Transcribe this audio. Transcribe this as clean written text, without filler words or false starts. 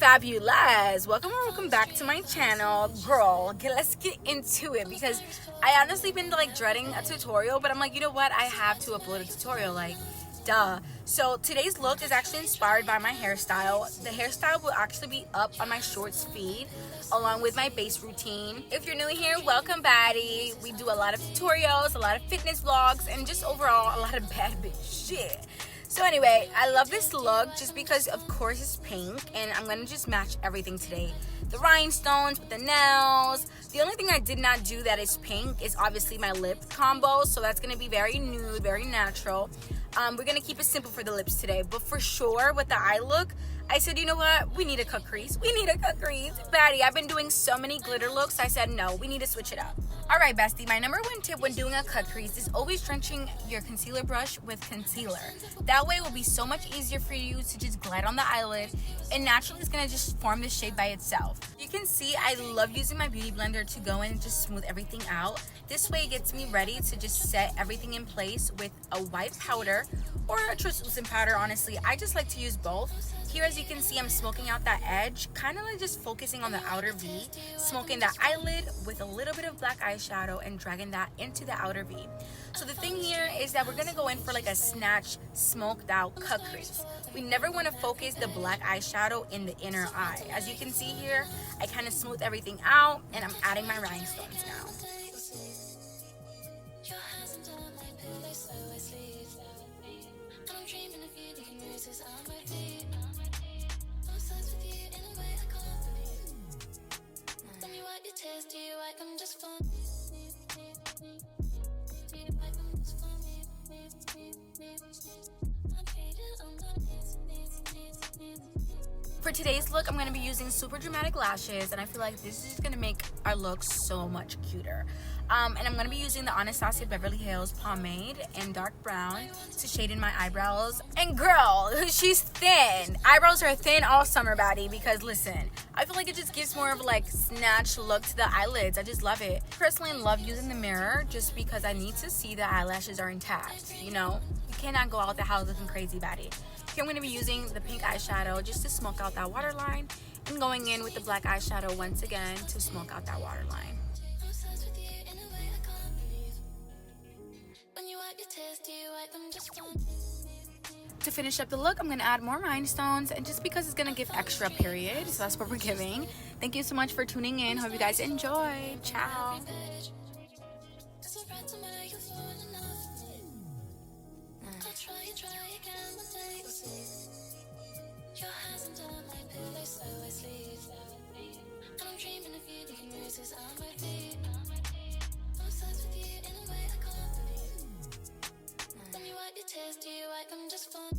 Fabulous. Welcome back to my channel. Girl, let's get into it because I honestly been like dreading a tutorial, but I'm like, you know what, I have to upload a tutorial, like duh. So today's look is actually inspired by my hairstyle. The hairstyle will actually be up on my shorts feed along with my base routine. If you're new here, welcome baddie. We do a lot of tutorials, a lot of fitness vlogs, and just overall a lot of bad bitch shit. So anyway, I love this look just because of course it's pink and I'm gonna just match everything today. The rhinestones with the nails. The only thing I did not do that is pink is obviously my lip combo, so that's gonna be very nude, very natural. We're gonna keep it simple for the lips today, but for sure with the eye look, I said, you know what, we need a cut crease. We need a cut crease. Baddie, I've been doing so many glitter looks, I said no, we need to switch it up. Alright bestie, my number one tip when doing a cut crease is always drenching your concealer brush with concealer. That way it will be so much easier for you to just glide on the eyelid, and naturally it's gonna just form the shape by itself. You can see I love using my beauty blender to go in and just smooth everything out. This way it gets me ready to just set everything in place with a white powder or a translucent powder. Honestly, I just like to use both. Here as you can see, I'm smoking out that edge, kind of like just focusing on the outer V, smoking that eyelid with a little bit of black eyeshadow and dragging that into the outer V. So the thing here is that we're gonna go in for like a snatch smoked out cut crease. We never want to focus the black eyeshadow in the inner eye. As you can see here, I kind of smooth everything out and I'm adding my rhinestones now. For today's look, I'm going to be using super dramatic lashes, and I feel like this is going to make our look so much cuter. And I'm going to be using the Anastasia Beverly Hills pomade in dark brown to shade in my eyebrows. And girl, she's thin. Eyebrows are thin all summer, baddie, because listen, I feel like it just gives more of a like snatch look to the eyelids. I just love it. Personally, I love using the mirror just because I need to see the eyelashes are intact, you know? You cannot go out the house looking crazy, baddie. Here I'm going to be using the pink eyeshadow just to smoke out that waterline, and going in with the black eyeshadow once again to smoke out that waterline. To finish up the look, I'm going to add more rhinestones, and just because it's going to give extra period, so that's what we're giving. Thank you so much for tuning in. Hope you guys enjoy. Ciao. Test you like I'm just fun.